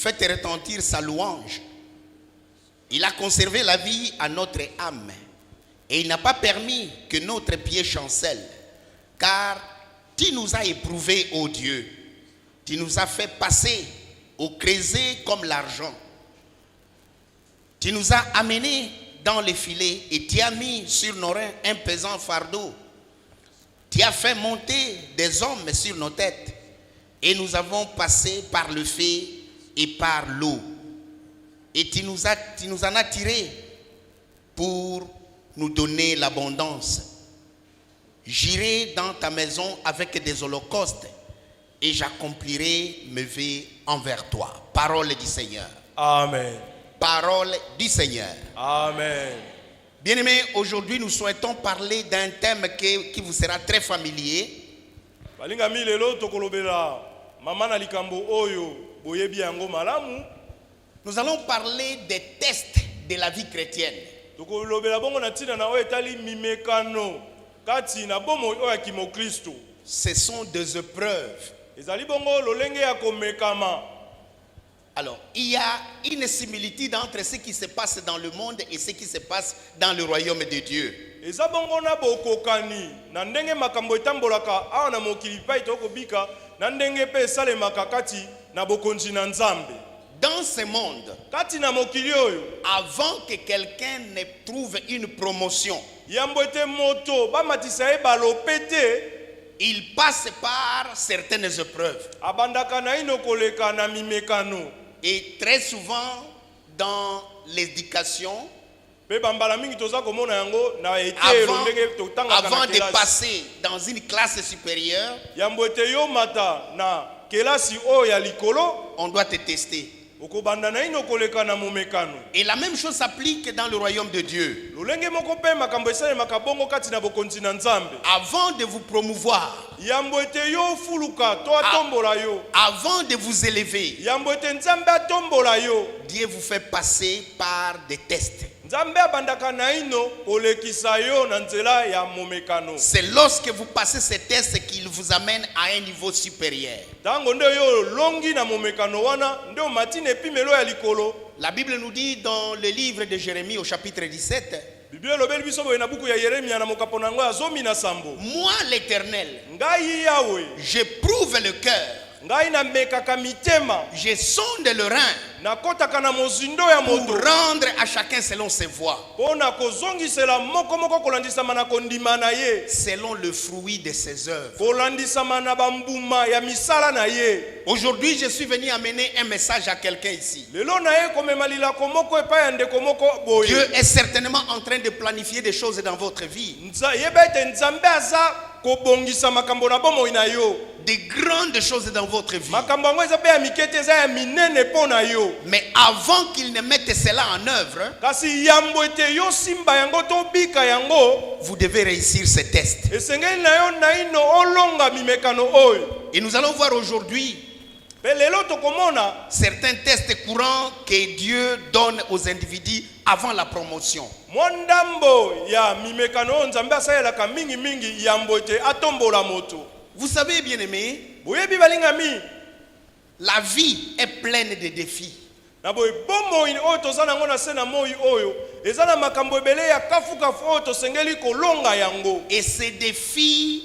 fait retentir sa louange. Il a conservé la vie à notre âme. Et il n'a pas permis que notre pied chancelle. Car tu nous as éprouvés, ô Dieu. Tu nous as fait passer au creuset comme l'argent. Tu nous as amenés dans les filets et tu as mis sur nos reins un pesant fardeau. Tu as fait monter des hommes sur nos têtes et nous avons passé par le feu et par l'eau. Et tu nous en as tirés pour nous donner l'abondance. J'irai dans ta maison avec des holocaustes et j'accomplirai mes vœux envers toi. Parole du Seigneur. Amen. Parole du Seigneur. Amen. Bien-aimés, aujourd'hui nous souhaitons parler d'un thème qui vous sera très familier. Balingami lelo tokolobela mama na likambo oyo boyebi yango malamu. Nous allons parler des tests de la vie chrétienne. Tokolobela bongo na tina na oyo etali mimekano kati na bomo oyo kimo Kristo. Ce sont des épreuves. Ezali bongo lolenge ya komekama. Alors, il y a une similitude entre ce qui se passe dans le monde et ce qui se passe dans le royaume de Dieu. Eza bongo na bokokani na ndenge makambo etambolaka awa na mokili pai tokobika na ndenge pe salemaka kati na bokonzi na Nzambe. Dans ce monde, Kati na mokili oyo avant que quelqu'un ne trouve une promotion, yambo ete moto bamatisa ye balopete il passe par certaines épreuves. abandaka na ino koleka na mimekano. Et très souvent, dans l'éducation, Pe bambala mingi toza komona yango na etelo ndenge totangaka avant na de kelasi. passer dans une classe supérieure, Yambo ete yo mata na kelasi oyo ya likolo on doit te tester. okobanda na ino koleka na momekano. Et la même chose s'applique dans le royaume de Dieu. Lolenge moko pe makambo esalemaka bongo kati na bokonzi na Nzambe. Avant de vous promouvoir, Yambo ete yo fuluka to atombola yo. avant de vous élever, Yambo ete Nzambe atombola yo. Dieu vous fait passer par des tests. Nzambe abandaka na ino kolekisa yo na nzela ya momekano. C'est lorsque vous passez ces tests qu'il vous amène à un niveau supérieur. Tango nde yo longi na momekano wana nde matine epimelo ya likolo. La Bible nous dit dans le livre de Jérémie au chapitre 17, Biblia lobeli biso boye na buku ya Yeremia na mokapo nango ya 17. moi l'Éternel, Ngai Yawe, j'éprouve le cœur, ngai na mekaka mitema, je sonde le rein na kotaka na mozindo ya pour moto. rendre à chacun selon ses voies, Pona kozongisela moko moko kolandisama na kondima na ye. selon le fruit de ses œuvres. Kolandisama na bambuma ya misala na ye. Aujourd'hui, je suis venu amener un message à quelqu'un ici. Lelo na ye komemalila komoko epai ya ndeko moko boye. Dieu est certainement en train de planifier des choses dans votre vie. Yeba ete Nzambe aza kobongisa makambo na bomoi na yo. De grandes choses dans votre vie. Makambo yango eza pe ya mikete eza ya minene mpo na yo. Mais avant qu'il ne mette cela en œuvre, Kasi yambo ete yo simba yango to bika yango. vous devez réussir ces tests. Esengeli na yo na ino olonga mimekano oyo. Et nous allons voir aujourd'hui Pe lelo tokomona certains tests courants que Dieu donne aux individus avant la promotion. mwandambo ya mimekano oyo Nzambe asalelaka mingi mingi yambo ete atombola moto. Vous savez, bien-aimés, Boyebi balingami, la vie est pleine de défis. na boye bomoi oyo toza nango na se na moi oyo eza na makambo ebele ya kafukafu oyo tosengeli kolonga yango. Et ces défis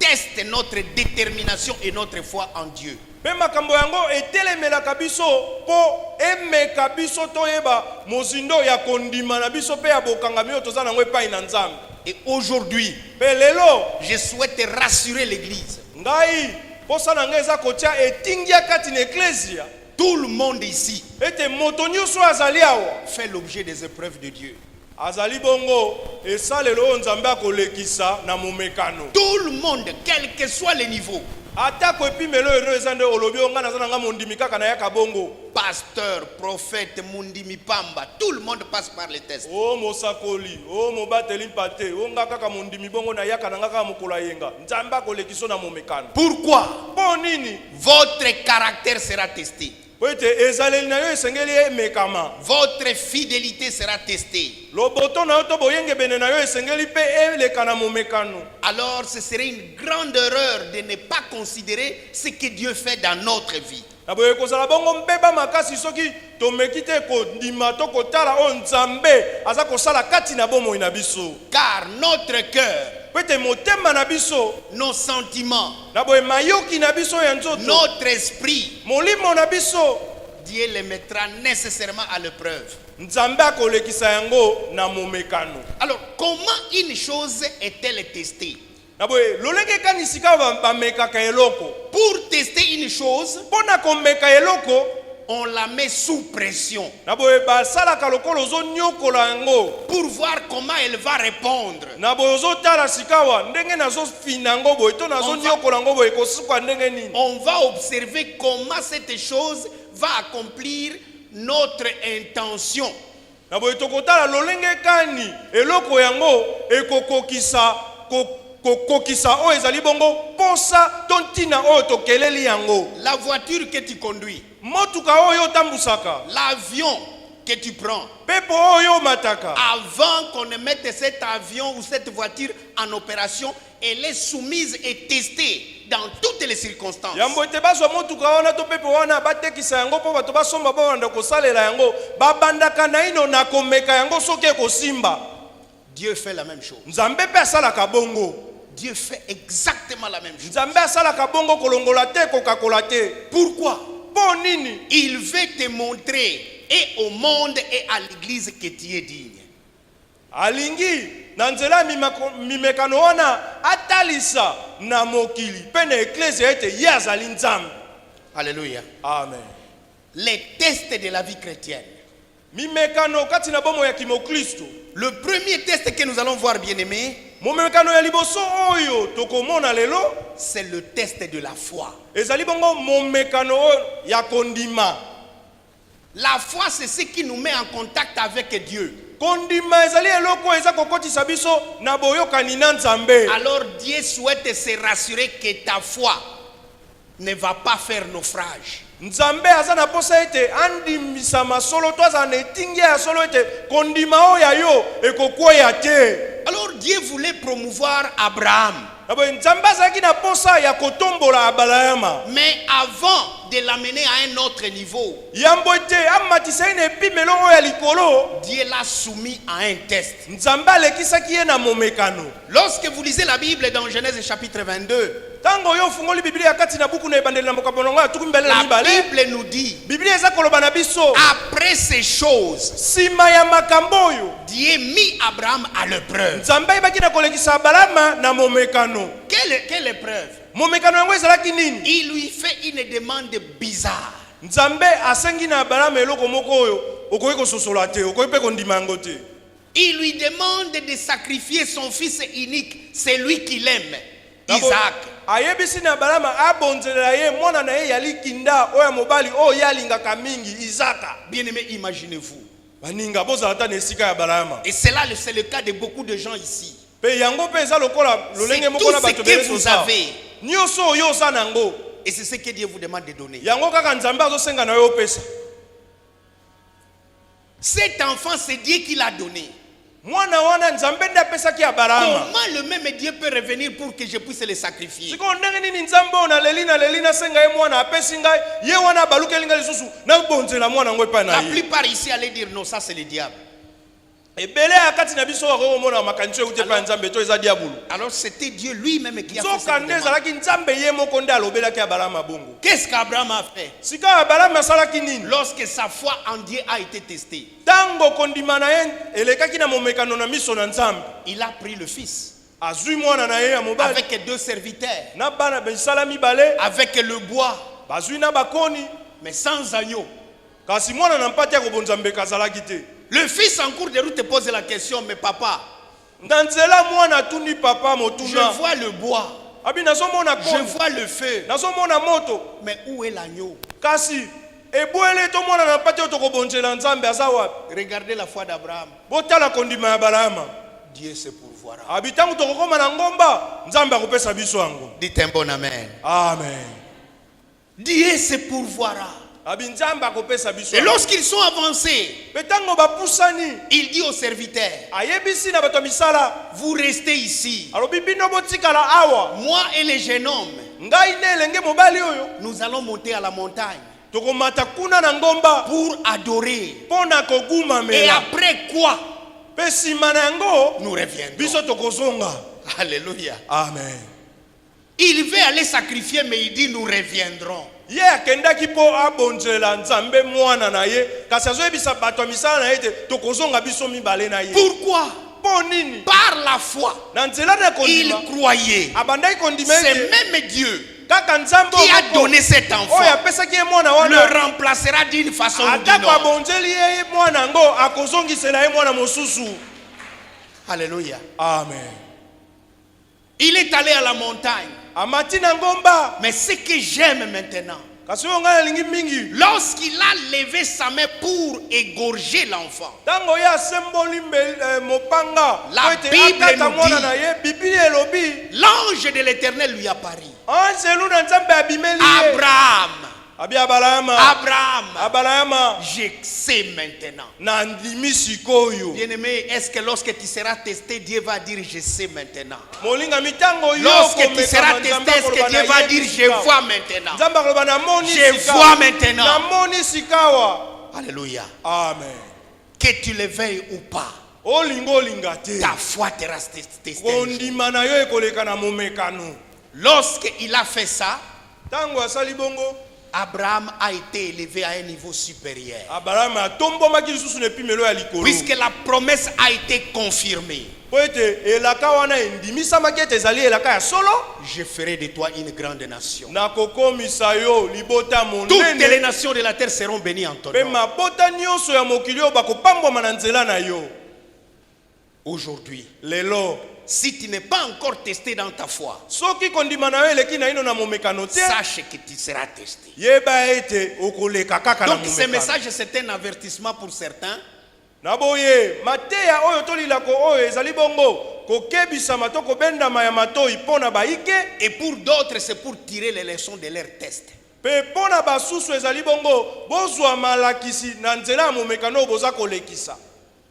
testent notre détermination et notre foi en Dieu. Pe makambo yango etelemelaka biso po emeka biso toyeba mozindo ya kondima na biso pe ya bokangami oyo toza nango epai na Nzambe. Et aujourd'hui, Pe lelo je souhaite rassurer l'Église. ngai posa na ngai eza kotia etingia kati na eklesia Tout le monde ici ete moto nyonso azali awa fait l'objet des épreuves de Dieu. azali bongo esalelo oyo Nzambe akolekisa na momekano. Tout le monde, quel que soit le niveau, atako epimelo eno eza nde olobi o ngai naza na ngai mondimi kaka nayaka bongo. pasteur, prophète, Mundimi Pamba, tout le monde passe par les tests. o mosakoli o mobateli mpate o ngai kaka mondimi bongo nayaka na ngai kaka mokolo ayenga Nzambe akolekiso na momekano. Pourquoi? Mpo nini? Votre caractère sera testé. Po ete ezaleli na yo esengeli emekama. Votre fidélité sera testée. Loboto na yo to boyengebene na yo esengeli mpe eleka na momekano. Alors ce serait une grande erreur de ne pas considérer ce que Dieu fait dans notre vie. Na boye kozala bongo mbeba makasi soki tomeki te kondima to kotala o Nzambe aza kosala kati na bomoi na biso. Car notre cœur, Pete motema na biso, nos sentiments, na boye mayoki na biso ya nzoto, notre esprit, molimo na biso, Dieu les mettra nécessairement à l'épreuve. Nzambe akolekisa yango na momekano. Alors, comment une chose est-elle testée? Na boye lolenge kanisika bamekaka eloko. Pour tester une chose, Pona komeka eloko, on la met sous pression na boye basalaka lokolo zo nyokola yango. pour voir comment elle va répondre. Na boye ozotala sikawa ndenge nazo fina ngo boye to nazo nyokola ngo boye kosuka ndenge nini. On va observer comment cette chose va accomplir notre intention. Na boye tokotala lolenge kani eloko yango ekokokisa kokokisa o ezali bongo posa tontina o tokeleli yango. La voiture que tu conduis, Motuka oyo tambusaka, l'avion que tu prends, pepo oyo mataka. avant qu'on ne mette cet avion ou cette voiture en opération, elle est soumise et testée dans toutes les circonstances. Yambo ete bazwa motuka wana to pepo wana batekisa yango po bato basomba bawanda kosalela yango babandaka na ino na komeka yango soki ekosimba. Dieu fait la même chose. Nzambe pe asalaka bongo. Dieu fait exactement la même chose. Nzambe asalaka bongo kolongola te kokakola te. Pourquoi? Po nini? Il veut te montrer et au monde et à l'église que tu es digne. Alingi na nzela mimekano wana atalisa na mokili pe na eklezia ete ye azali Nzambe. Alléluia. Amen. Les tests de la vie chrétienne. Mimekano kati na bomo ya kimokristo. Le premier test que nous allons voir, bien-aimés, Momekano ya liboso oyo tokomona lelo, c'est le test de la foi. ezali bongo momekano ya kondima. La foi, c'est ce qui nous met en contact avec Dieu. Kondima ezali eloko eza kokotisa biso na boyokani na Nzambe. Alors Dieu souhaite se rassurer que ta foi ne va pas faire naufrage. Nzambe aza na posa ete andimisa masolo to aza na etingia ya solo ete kondima oyo ya yo ekokweya te. Alors Dieu voulait promouvoir Abraham. Nzambe azalaki na posa ya kotombola Abrahama. Mais avant de l'amener à un autre niveau, Yambo ete amatisa ine epimelo oyo ya likolo, Dieu l'a soumis à un test. Nzambe alekisaki ye na momekano. Lorsque vous lisez la Bible dans Genèse chapitre 22, Tango yo fungoli Biblia kati na buku na ebandeli na mokabonongo ya tuku mbele na la mibale. Bible nous dit, Biblia eza koloba na biso, après ces choses, sima ya makambo oyo, Dieu mit Abraham à l'épreuve. Nzambe ayebaki na kolekisa Abrahama na momekano. Quelle épreuve? Momekano yango ezalaki nini? Il lui fait une demande bizarre. Nzambe asengi na Abrahama eloko moko oyo okoki kososola te, okoki pe kondima yango te. Il lui demande de sacrifier son fils unique, celui qu'il aime, Isaac. Ayebisi na Abrahama abonzelela ye mwana na ye yali kinda oyo mobali oyo yalingaka mingi Isaka. Bien-aimés, imaginez-vous. Baninga bozala ta na esika ya Abrahama. Et c'est là, c'est le cas de beaucoup de gens ici. Pe yango pe eza lokola lolenge moko na bato C'est tout ce que vous avez. Nyoso oyo oza nango. Et c'est ce que Dieu vous demande de donner. Yango kaka Nzambe azosenga na yo pesa. Cet enfant, c'est Dieu qui l'a donné. Mwana wana Nzambe nda pesa ki Abrahama. Comment le même Dieu peut revenir pour que je puisse le sacrifier? Siko ndenge nini Nzambe ona lelina senga ye mwana apesi ngai ye wana baluke linga lisusu na bonzela mwana ngwe pa na La ye. plupart ici allaient dire non, ça c'est le diable. Ebele akati na biso ko mona makancho ute pa Nzambe to eza diabulu. Alors c'était Dieu lui-même qui a fait Zoka cette demande. ndezalaki Nzambe ye moko nda alobelaki Abrahama bongo. Qu'est-ce qu'Abraham a fait? Sika Abrahama asalaki nini? Lorsque sa foi en Dieu a été testée, Tango kondima na ye elekaki na momekano na miso na Nzambe. il a pris le fils Azui mwana na ye ya mobali. avec deux serviteurs, Na bana besala mibale. avec le bois, Bazui na bakoni. mais sans agneau. Kasi mwana na mpati ya kobonza mbeka azalaki te. Le fils en cours de route pose la question, mais papa, Na nzela mwana tuni papa je motuna. vois le bois, Abi nazomona je koni. vois le feu, Nazomona moto. mais où est l'agneau? Kasi ebwele to mwana na mpati to kobonzela Nzambe aza wapi? Regardez la foi d'Abraham. Botala kondima ya Abrahama. Dieu se pourvoira. Abi tangu tokokoma na ngomba, Nzambe akopesa biso yango. Dites un bon amen. Amen. Dieu se pourvoira. Abi Nzambe akopesa biso. Et lorsqu'ils sont avancés, Betango bapusani. il dit aux serviteurs, Ayebisi na bato misala. vous restez ici. Alobi bino botikala awa. Moi et les jeunes hommes, Ngai ne elenge mobali oyo. nous allons monter à la montagne. tokomata kuna na ngomba pour adorer. pona Et kogumamela après quoi, pe sima na yango nous reviendrons. biso tokozonga. Alléluia. Amen. Il veut aller sacrifier, mais il dit nous reviendrons. Ye akendaki po abonzela nzambe mwana na ye kasi azoyebisa bato ya misala na ye te tokozonga biso mibale na ye. Pourquoi? Po nini? Par la foi, Na nzela na il kondima croyait. abandaki kondima C'est ete même Dieu kaka nzambe qui a donné cet enfant oyo apesaki ye mwana le wana remplacera d'une façon ou d'une atako autre. abonzeli ye mwana yango akozongisela ye mwana mosusu. Alléluia. Amen. Il est allé à la montagne. Amati na ngomba Mais ce que j'aime maintenant, kasi oyo ngai nalingi mingi lorsqu'il a levé sa main pour égorger l'enfant, ntango ye asemboli mopanga La po ete Bible akata nous mwana dit- na ye bibili elobi l'ange de l'Éternel lui apparut. anzelu na nzambe abimeli ye Abraham, abi abalama Abraham, je sais maintenant. na ndimi sikoyo. Bien-aimé, est-ce que lorsque tu seras testé, Dieu va dire je sais maintenant? Molingami ntango yo Lorsque tu komekama seras Nzambe testé, est-ce que akoloba Dieu na va ye dire je sika. vois maintenant? Nzambe akoloba namoni Je sika. vois maintenant. Namoni sikawa. Alléluia. Amen. Que tu le veuilles ou pas, Olingo olinga te ta foi te reste testée. kondima na yo ekoleka na momekano. Lorsqu'il a fait ça, Ntango asali bongo Abraham a été élevé à un niveau supérieur. Abraham atombomaki lisusu na epimelo ya likolo. Puisque la promesse a été confirmée. Po ete elaka wana endimisamaki ete ezali elaka ya solo. Je ferai de toi une grande nation. Nakokomisa yo libota Toutes les monene. nations de la terre seront bénies en ton Pe nom. mabota nyonso ya mokili oyo bakopambwama na nzela na yo. Aujourd'hui, Lelo si tu n'es pas encore testé dans ta foi, soki kondima na yo eleki na ino na momekano te, sache que tu seras testé. yeba ete okoleka kaka na Donc ce momekano. message, c'est un avertissement pour certains. Na boye mateya oyo tolilako oyo ezali bongo kokebisama to kobendama ya matoi mpona baike. Et pour d'autres, c'est pour tirer les leçons de leurs tests. Pe mpona basusu ezali bongo bozwa malakisi na nzela ya momekano oyo boza kolekisa.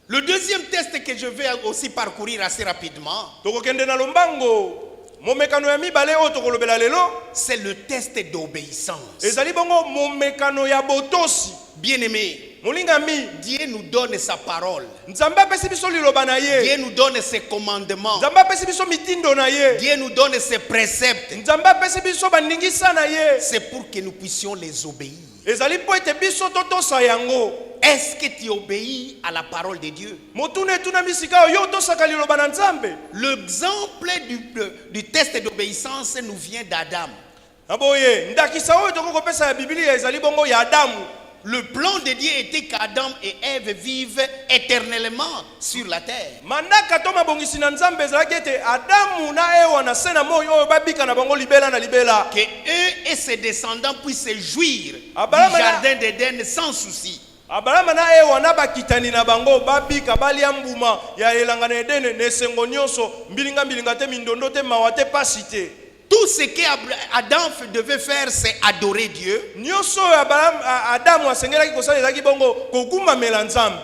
Le deuxième test que je vais aussi parcourir assez rapidement, Tokokende na lombango momekano ya mibale oyo tokolobela lelo c'est le test d'obéissance. ezali bongo momekano ya botosi. Bien-aimé, Molingami Dieu nous donne sa parole. nzambe apesi biso liloba na ye. Dieu nous donne ses commandements. Nzambe apesi biso mitindo na ye. Dieu nous donne ses préceptes. Nzambe apesi biso bandingisa na ye. C'est pour que nous puissions les obéir. Ezali po ete biso totosa yango. Est-ce que tu obéis à la parole de Dieu? Motuna etuna misika oyo tosaka liloba na nzambe. L'exemple du test d'obéissance nous vient d'Adam. Aboye ndakisa oyo tokokopesa ya Biblia ezali bongo ya Adamu. Le plan de Dieu était qu'Adam et Ève vivent éternellement sur la terre. Mandaka to mabongisi na nzambe ezalaki ete Adamu na Ewa na se na moi oyo babika na bango libela na libela. Que eux et ses descendants puissent se jouir Abraham du jardin d'Éden sans souci. Abraham na Ewa na bakitani na bango babika balia mbuma ya elanga na Edene na esengo nyonso mbilinga te mindondo te mawa te pasi te. Tout ce qu'Adam devait faire, c'est adorer Dieu, Nyonso Adamu asengelaki kosala ezalaki bongo kokumamela nzambe.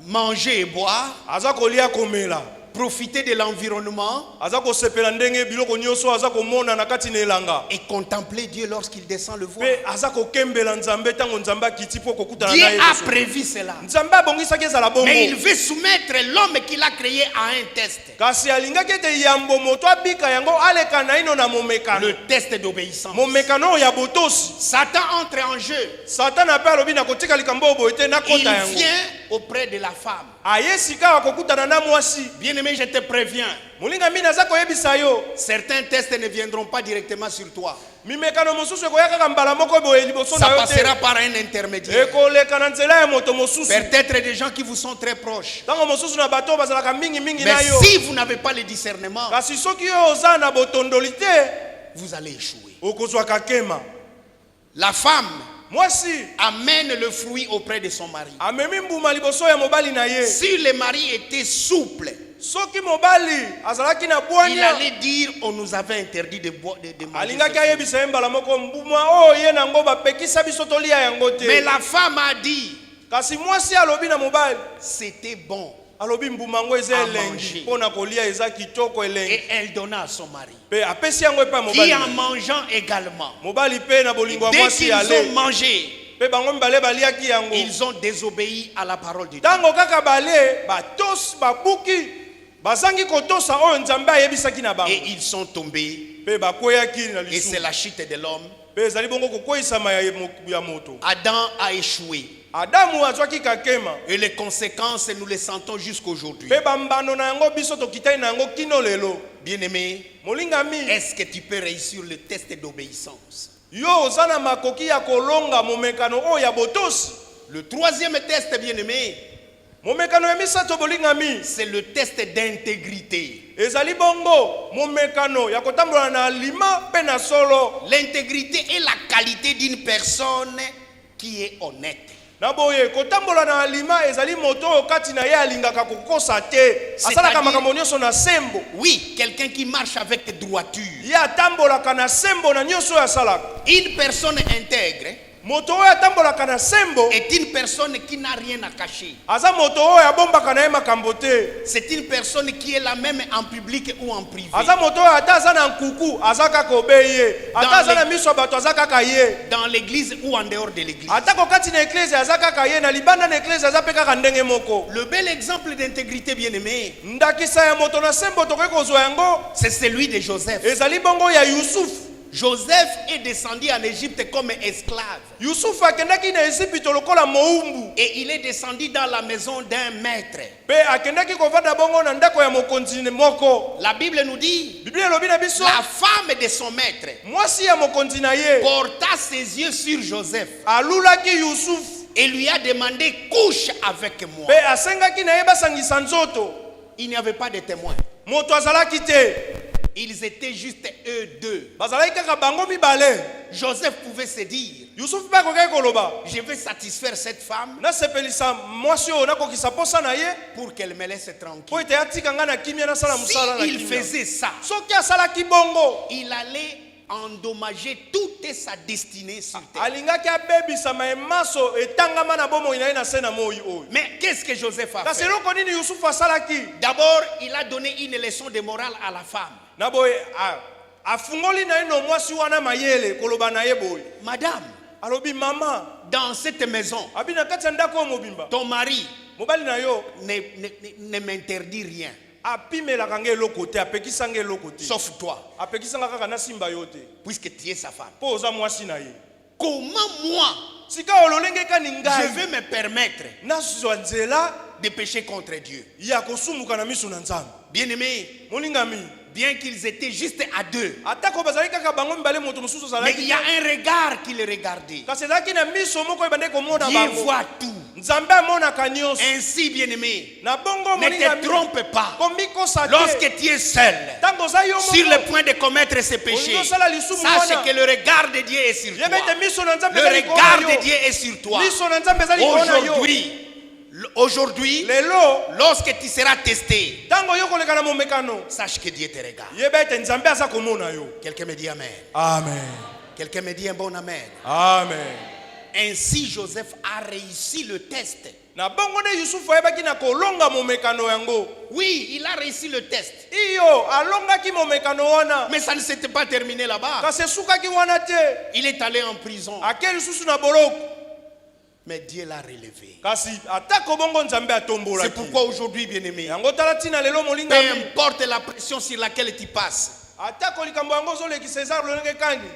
manger et boire, Aza kolia komela. profiter de l'environnement Aza kosepela ndenge biloko nyonso aza komona na kati na elanga. et contempler Dieu lorsqu'il descend le voile. Pe aza kokembela nzambe tango nzambe akiti po kokutana Dieu na ye. a prévu cela. Nzambe abongisaki ezala bongo. Mais il veut soumettre l'homme qu'il a créé à un test. Kasi alingaki ete yambo moto abika yango aleka na ino na momekano. Le test d'obéissance. Momekano ya botosi. Satan entre en jeu. Satan ape alobi na kotika likambo oyo boye te na Il kota yango. vient auprès de la femme. Aye sika akokutana na mwasi. Bien-aimé, je te préviens. Molinga mina aza koyebisa yo. Certains tests ne viendront pas directement sur toi. Mimekano mosusu ekoya kaka mbala moko boye liboso Ça na yo passera te. par un intermédiaire. Ekoleka na nzela ya moto mosusu. Peut-être des gens qui vous sont très proches. Tango mosusu na bato bazalaka mingi Mais na yo. si vous n'avez pas le discernement, Kasi soki yo oza na botondoli te, vous allez échouer. okozwaka kema. La femme Mwasi amène le fruit auprès de son mari. amemi mbuma liboso ya mobali na ye. Si le mari était souple, Soki mobali azalaki na il bwanya, allait dire on nous avait interdit de boire de manger. alingaki ce fruit. ayebisa ye mbala moko mbuma oyo ye nango bapekisa biso tolia yango te. Mais la femme a dit Kasi mwasi alobi na mobali, c'était bon alobi mbuma yango eza À elengi manger. mpona kolia eza kitoko elengi. et elle donna à son mari. Pe apesi yango epa Qui mobali. en mangeant également, Mobali pe na bolingo ya dès mwasi qu'ils ont ale. mangé, Pe bango mibale baliaki yango. Ils ont désobéi à la parole de Dieu. Tango kaka bale batos babuki bazangi kotosa oyo Nzambe ayebisaki na bango. Et ils sont tombés. Pe bakweyaki na Et c'est lisumu. la chute de l'homme. Pe ezali bongo kokweyisama ya moto. Adam a échoué. Adamu azwaki kakema. Et les conséquences, nous les sentons jusqu'aujourd'hui. Pe bambano na yango biso tokitai na yango kino lelo. Bien-aimé, Molingami, est-ce que tu peux réussir le test d'obéissance? yo ozana makoki ya kolonga momekano oyo ya botosi. Le troisième test, bien-aimé, Momekano ya misato bolingami, c'est le test d'intégrité. ezali bongo momekano ya kotambola na lima pe na solo. L'intégrité est la qualité d'une personne qui est honnête. Na boye kotambola na lima ezali moto oyo kati na ye alingaka kokosa te. Asalaka makambo nyonso na sembo. Oui, quelqu'un qui marche avec droiture. Ye atambolaka na sembo na nyonso oyo asalaka. Une personne intègre Moto oyo atambolaka na sembo est une personne qui n'a rien à cacher. aza moto oyo abombaka na ye makambo te. C'est une personne qui est la même en public ou en privé. Aza moto oyo ata aza na nkuku aza kaka obeye. Ata aza na miso ya bato aza kaka ye. Dans l'église ou en dehors de l'église. Atako kati na eklese aza kaka ye, na libanda na eklese aza pe kaka ndenge moko. Le bel exemple d'intégrité, bien-aimé, Ndakisa ya moto na sembo tokoki kozwa yango c'est celui de Joseph. ezali bongo ya Yusufu. Joseph est descendu en Égypte comme esclave. Yusufu akendaki na Ezipito lokola moumbu. Et il est descendu dans la maison d'un maître. Pe akendaki kovanda bongo na ndako ya mokonzi moko. La Bible nous dit, Biblia elobi na biso la femme de son maître mwasi ya mokonzi na ye porta ses yeux sur Joseph alulaki Yusufu. et lui a demandé, couche avec moi. Pe asengaki na ye basangisa nzoto. Il n'y avait pas de témoin. Moto azalaki te. Ils étaient juste eux deux. Bazalaki kaka bango mibale. Joseph pouvait se dire, Yusufu pe akokaki koloba je vais satisfaire cette femme nasepelisa mwasi oyo nakokisa posa na ye pour qu'elle me laisse tranquille. po ete atika nga na kimia nasala mosala na Si il kimia. faisait ça, Soki asalaki bongo il allait endommager toute sa destinée sur terre. alingaki abebisama emaso etangama na bomoi na ye na se na moi oyo. Mais qu'est-ce que Joseph a Kasi fait? eloko nini Yusufu asalaki? D'abord, il a donné une leçon de morale à la femme. Na boye afungoli na ye no mwasi wana mayele koloba na ye boye. Madame, Alobi mama, dans cette maison, abi na kati ya ndako oyo mobimba. ton mari Mobali na yo ne m'interdit rien, apimelaka nge eloko te, apekisa nge eloko te. sauf toi, Apekisanga kaka na simba yo te. puisque tu es sa femme. Po oza mwasi na ye. Comment moi, Sika ololenge kani je ngai vais me permettre nazwa nzela de pécher contre Dieu? ya kosumuka na miso na Nzambe. Bien-aimé, Molingami, bien qu'ils étaient juste à deux, atako bazali kaka bango mibale moto mosusu mais il azalaki. y a un regard qui les regardait. Kasi ezalaki na miso moko ebande komona Dieu bango. voit tout. Nzambe amonaka nyonso. Ainsi, bien-aimé, Na bongo ne te molingami, trompe pas. komikosa te. Lorsque tu es seul, Tango oza yo sur moko, le point de commettre ce péché, sache que le regard de Dieu est sur toi. yebete miso na Nzambe Le ezali koona regard yo. de Dieu est sur toi. Miso na Nzambe ezali koona yo. Aujourd'hui, Lelo, lorsque tu seras testé, tango yo koleka na momekano, sache que Dieu te regarde. yebete Nzambe aza komona yo. Quelqu'un me dit Amen. Amen. Quelqu'un me dit un bon Amen. Amen. Ainsi, Joseph a réussi le test. Na bongo ne Yusufu ayebaki na kolonga momekano yango. Oui, il a réussi le test. Iyo alongaki momekano wana. Mais ça ne s'était pas terminé là-bas. Kasi esukaki wana te. Il est allé en prison. Ake lisusu na boloko. Mais Dieu l'a relevé. Kasi atako bongo Nzambe atombola. C'est pourquoi aujourd'hui, bien-aimé, Yango tala tina lelo peu molinga. importe la pression sur laquelle tu passes, Atako likambo yango zoleki César lolenge kani.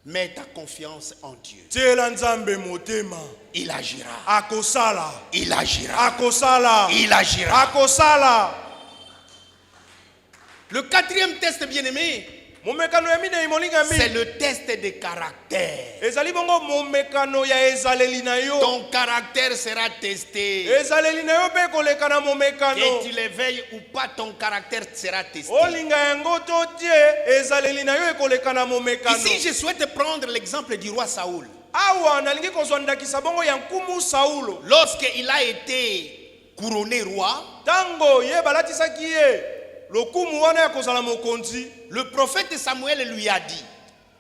mets ta confiance en Dieu. Tiela Nzambe motema. Il agira. Akosala. Il agira. Akosala. Il agira. Akosala. Le quatrième test, bien-aimé, Momekano ya mine molinga mi. c'est le test de caractère. Ezali bongo momekano ya ezaleli na yo. Ton caractère sera testé. Ezaleli na yo pe koleka na momekano. Que tu le veuilles ou pas, ton caractère sera testé. Olinga yango to tie ezaleli na yo ekoleka na momekano. Ici, je souhaite prendre l'exemple du roi Saoul. Awa nalingi kozwa ndakisa bongo ya nkumu Saulo. Lorsqu'il a été couronné roi, Tango ye balatisaki ye lokumu wana ya kozala mokonzi. le prophète Samuel lui a dit,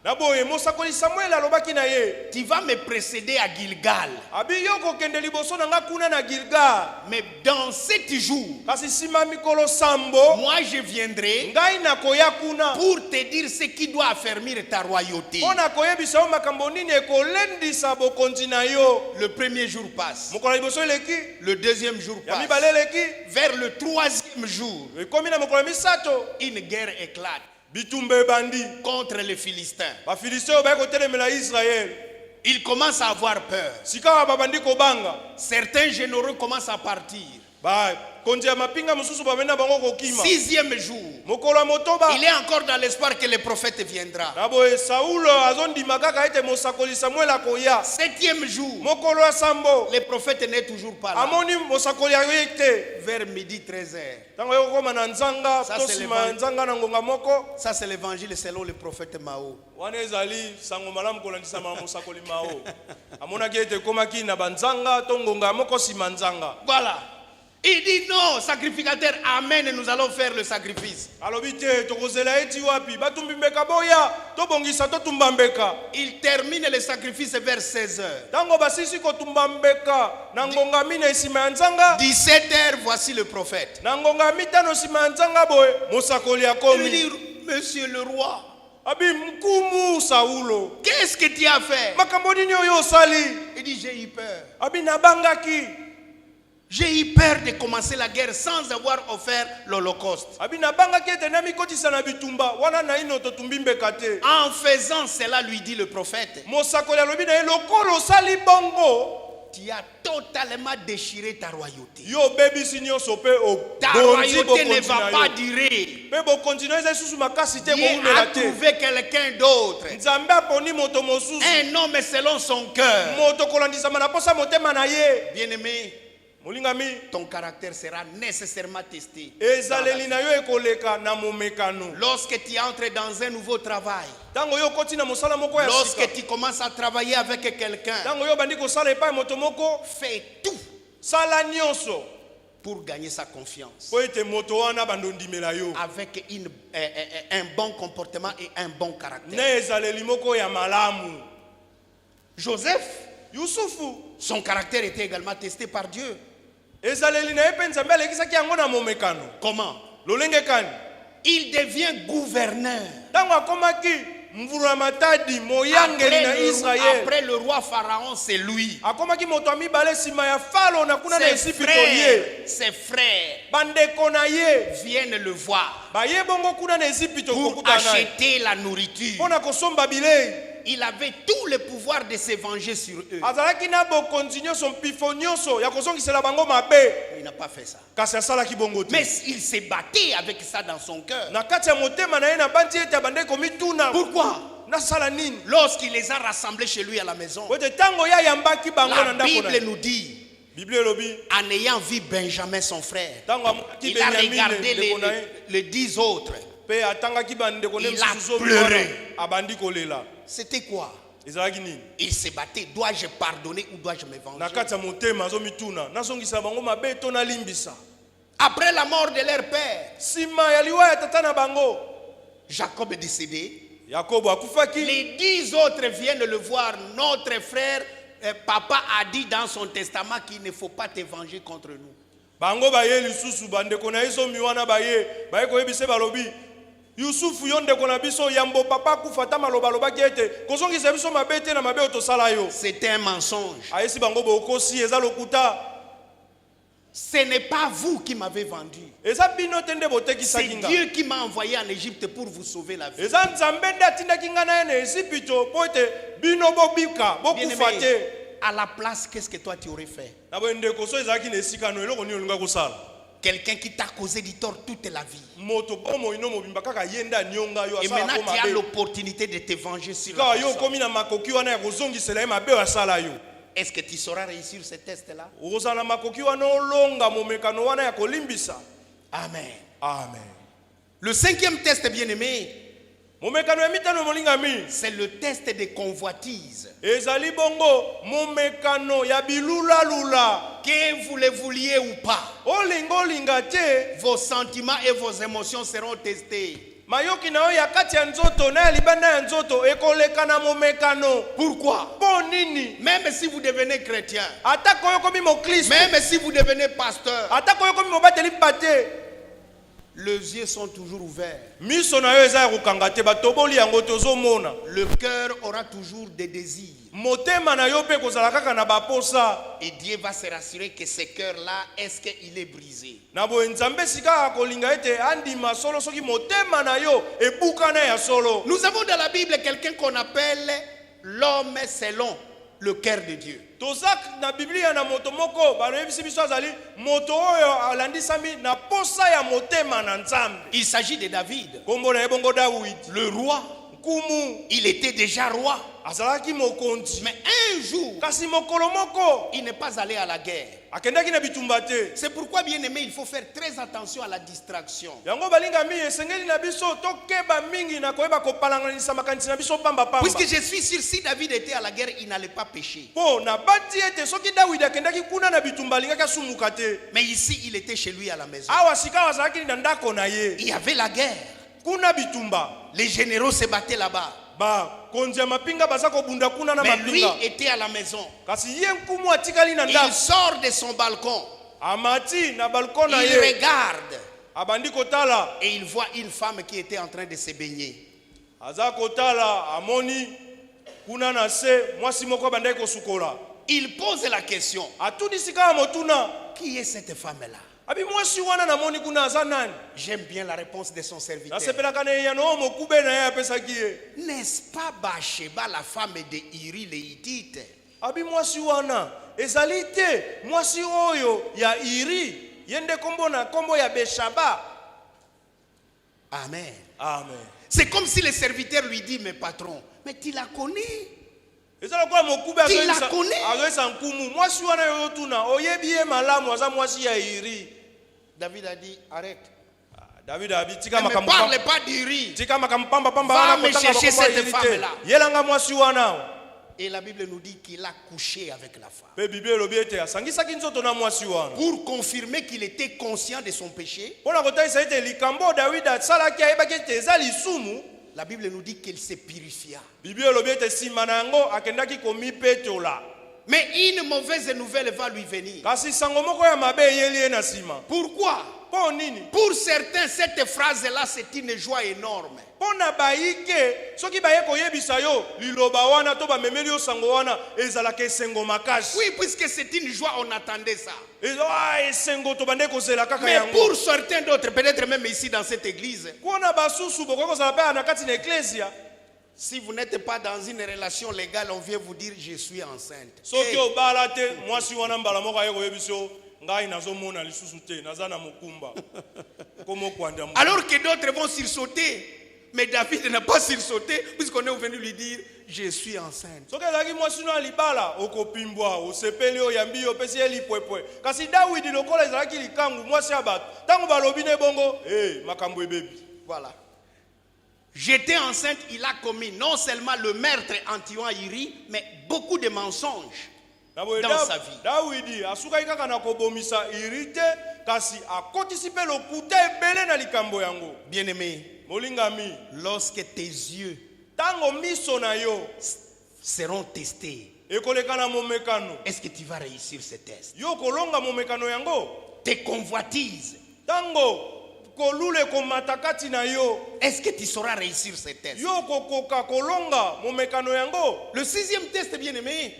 Na boye mosakoli Samuel alobaki na ye. Tu vas me précéder à Gilgal. Abi yoko kende liboso na nga kuna na Gilgal. Mais dans 7 jours, Kasi sima mikolo sambo. moi je viendrai Ngai na koya kuna. pour te dire ce qui doit affermir ta royauté. Ona koyebisa makambo nini ekolendisa bokonzi na yo. Le premier jour passe. Mokolo liboso eleki. Le deuxième jour Ya passe. mibale eleki. Vers le troisième jour, Ekomi na mokolo misato. une guerre éclate Bitumbe bandi. contre les Philistins. Ba Filisteo ba kotelemela Israël. Ils commencent à avoir peur. Sikawa babandi kobanga. Certains généraux commencent à partir. Ba konzi ya mapinga mususu bamena bango kokima. 6e jour, Mokolo motoba. il est encore dans l'espoir que le prophète viendra. Na boye Saul azondima kaka ete mosakoli Samuel akoya. 7e jour, Mokolo ya sambo. le prophète n'est toujours pas là. Amoni mosakoli ayete. Vers midi 13h. Tango yokoma na nzanga Ça, to c'est sima le nzanga na ngonga moko. Ça, c'est l'évangile selon le prophète Mao. Wana ezali sango malamu kolandisa ma mosakoli mao. Amonaki ete komaki na banzanga to ngonga moko sima nzanga. Voilà. Il dit non, sacrificateur, amen, nous allons faire le sacrifice. Alobi te tokozela eti wapi batumbi mbeka boya to bongisa to tumba mbeka. Il termine le sacrifice vers 16h. Tango basisi ko tumba mbeka na ngonga mine sima ya nzanga. 17h, voici le prophète. Na ngonga mitano sima ya nzanga boye mosakoli Il lui akomi. dit, monsieur le roi, Abi mkumu Saulo. qu'est-ce que tu as fait? Makambo nini oyo osali? Il dit, j'ai eu peur. Abi nabangaki. J'ai eu peur de commencer la guerre sans avoir offert l'Holocauste. Abi nabangaki ete na mikotisa na bitumba wana na ino to tumbi mbeka te. En faisant cela, lui dit le prophète, Mosakoli alobi na ye lokolo osali bongo. tu as totalement déchiré ta royauté. Yo bebisi nyonso pe o Ta bonzi royauté ne bokonzi va na pas yo. durer. Pe bokonzi na yo eza lisusu makasi te Dieu a boumela te. trouvé quelqu'un d'autre. Nzambe aponi moto mosusu. Un homme selon son cœur. Moto kolandisama na posa motema na ye. Bien-aimé, Molingami ton caractère sera nécessairement testé. ezaleli na yo ekoleka na momekano. Lorsque tu entres dans un nouveau travail, Tango yo koti na mosala moko ya lorsque sika. tu commences à travailler avec quelqu'un, Tango yo bandi kosala epai moto moko fais tout sala nyonso pour gagner sa confiance. po ete moto wana bandondimela yo. Avec un bon comportement et un bon caractère. Na ezaleli moko ya malamu. Joseph, Yusufu son caractère était également testé par Dieu. ezaleli na ye mpe Nzambe alekisaki yango na momekano. Comment? Lolenge kani. Il devient gouverneur. Tango akomaki mvula matadi moyangeli na Israël. Après le roi Pharaon, c'est lui. Akomaki moto amibale sima ya Falo na kuna na Esipito ye. Ses frères Bandeko na ye viennent le voir baye bongo kuna na Esipito pour kokuta naye. acheter la nourriture. Pona kosomba bilei. Il avait tout le pouvoir de se venger sur eux. Azalaki na bokonzi nyonso mpifo nyonso ya kozongisela bango mabe. Mais il n'a pas fait ça. Kasi asalaki bongo te. Mais il s'est battu avec ça dans son cœur. Na kati ya motema na ye na bandi ete abandeko mituna. Pourquoi? Nasala nini? Lorsqu'il les a rassemblés chez lui à la maison, Ote tango ya yambaki bango na la ndako na. Bible nous dit, Bible elobi en ayant vu Benjamin son frère, tango amaki il a Benyamin regardé ndeko na ye. les 10 autres. Pe atangaki bandeko ne Il a misusu pleuré. abandi kolela. C'était quoi? Ezalaki nini? Il se battait. Dois-je pardonner ou dois-je me Na venger? kati ya motema azomituna nazongisa bango mabe to nalimbisa. Après la mort de leur père, Sima ya liwa ya tata na bango Jacob est décédé. Yakobo akufaki. Les 10 autres viennent le voir. Notre frère, papa a dit dans son testament qu'il ne faut pas te venger contre nous. Bango baye lisusu bandeko na yeso miwana baye koyebise balobi Yusufu yo ndeko na biso yambo papa kufata maloba loba kiete kozongisa biso mabe te na mabe otosala yo. C'était un mensonge. Ayesi bango bokosi eza lokuta. Ce n'est pas vous qui m'avez vendu. Eza bino te nde C'est botekisaki nga. Dieu qui m'a envoyé en Égypte pour vous sauver la vie. Eza Nzambe nde atindaki nga na ye na Esipito po ete bino bobika bokufa Bien-aimé, te. à la place, qu'est-ce que toi tu aurais fait? Na boye ndeko so ezalaki na esika no eloko nini olinga kosala. Quelqu'un qui t'a causé du tort toute la vie. Moto bomo ino mobimba kaka yenda nyonga yo Et asala maintenant, ko tu as mabe. l'opportunité de te venger sur la Ka yo personne. komi na makoki wana ya kozongisela ye mabe asala yo. Est-ce que tu sauras réussir ce test-là? Ozala makoki wana olonga momekano wana ya kolimbisa. Amen. Amen. Le 5e test, bien-aimé, Momekano ya mitano molingami. c'est le test de convoitise. Ezali bongo momekano ya bilula lula. Que vous le vouliez ou pas, Olingo linga te vos sentiments et vos émotions seront testés. mayoki na yo ya kati ya nzoto na ya libanda ya nzoto ekoleka na momekano. Pourquoi? Po nini? Même si vous devenez chrétien, Ata koyo komi mo Kristo, même si vous devenez pasteur, ata koyo komi mo bateli bate, les yeux sont toujours ouverts. miso na yo eza ya kokanga te, batoboli yango tozomona. Le cœur aura toujours des désirs. Motema na yo pe kozala kaka na baposa. Et Dieu va se rassurer que ce cœur-là, est-ce qu'il est brisé? Na boye nzambe sika akolinga ete andima solo soki motema na yo ebukana ya solo. Nous avons dans la Bible quelqu'un qu'on appelle l'homme selon le cœur de Dieu. Tozak na Biblia na moto moko banoyebisi biso azali moto oyo alandisami na posa ya motema na nzambe. Il s'agit de David. Kombo na ebongo David. Le roi, Nkumu il était déjà roi. azalaki mokonzi. Mais un jour, Kasi mokolo moko il n'est pas allé à la guerre. akendaki na bitumba te. C'est pourquoi, bien aimé, il faut faire très attention à la distraction. Yango balingami esengeli na biso tokeba mingi na koyeba kopalanganisa makanisi na biso pamba pamba. Puisque je suis sûr, si David était à la guerre, il n'allait pas pécher. Po na bati ete soki David akendaki kuna na bitumba alingaki asumuka te. Mais ici, il était chez lui à la maison. Awa sika azalaki na ndako na ye. Il y avait la guerre. Kuna bitumba. Les généraux se battaient là-bas. Ba konzi ya mapinga baza kobunda kuna na Mais lui mapinga. était à la maison. Kasi ye nkumu atikali na Il ndako. sort de son balcon. Amati na balkon na Il ye. regarde Abandi kotala. et il voit une femme qui était en train de se baigner. Aza kotala amoni kuna na se mwasi moko abandaki kosukola. Il pose la question, Atuni sika motuna. qui est cette femme-là? Abi mwasi wana namoni kuna aza nani? J'aime bien la réponse de son serviteur. Nasepelaka na ye no mokube na ye apesaki ye. N'est-ce pas Bathsheba, la femme de Iri le Hittite? Abi mwasi wana ezali te mwasi oyo ya Iri yende kombo ya Beshaba. Amen. Amen. C'est comme si le serviteur lui dit, mais patron, mais tu la connais? Ezala kwa mokube Tu la connais? azoisa nkumu mwasi wana yo tuna oyebi ye malamu aza mwasi ya Iri. David a dit, arrête. David abi tika Ne me makambo parle pas d'Iri. tika makampamba pamba Va wana me kotanga chercher bakomba cette Iri te. femme-là. Yelanga mwasi wana. Et la Bible nous dit qu'il a couché avec la femme. Pe Bible elobi ete asangisaki nzoto na mwasi wana. Pour confirmer qu'il était conscient de son péché, Pona kotalisa ete likambo David asalaki ayebaki ete eza lisumu. la Bible nous dit qu'il se purifia. Bible elobi ete nsima na yango akendaki komipetola. Mais une mauvaise nouvelle va lui venir. Kasi sango moko ya mabe eyeli ye na nsima. Pourquoi? Po nini? Pour certains, cette phrase-là, c'est une joie énorme. Pona bayike soki baye koyebisa yo liloba wana to bamemeli yo sango wana ezalaka esengo makasi. Oui, puisque c'est une joie, on attendait ça. Esengo to bande kozela kaka Mais yango. pour certains d'autres, peut-être même ici dans cette église, Kuna basusu bokoki kozala pe na kati na eklesia. si vous n'êtes pas dans une relation légale, on vient vous dire je suis enceinte. Soki Hey, obala te mwasi wana mbala moko aye koyebisa yo ngai nazomona lisusu te naza na mokumba. Komo kwanda mo. alors que d'autres vont sursauter. Mais David n'a pas sursauté puisqu'on est venu lui dire je suis enceinte. Soki ezalaki mwasi no alibala okopimbwa osepeli oyambi opesi ye lipwepwe. Kasi Dawidi lokola ezalaki likangu mwasi ya bato ntango balobi na ebongo makambo ebebi. Voilà. J'étais enceinte, il a commis non seulement le meurtre en tuant Iri, mais beaucoup de mensonges dans sa vie. Dawidi asukaki kaka na kobomisa Iri te kasi akotisi mpe lokuta ebele na likambo yango. Bien-aimé, Molingami, lorsque tes yeux tango miso na yo seront testés, ekoleka na momekano. est-ce que tu vas réussir ce test? Yo kolonga momekano yango. Tes convoitises, Tango kolule komata kati na yo. est-ce que tu sauras réussir ce test? Yo kokoka kolonga momekano yango. Le sixième test, bien-aimé,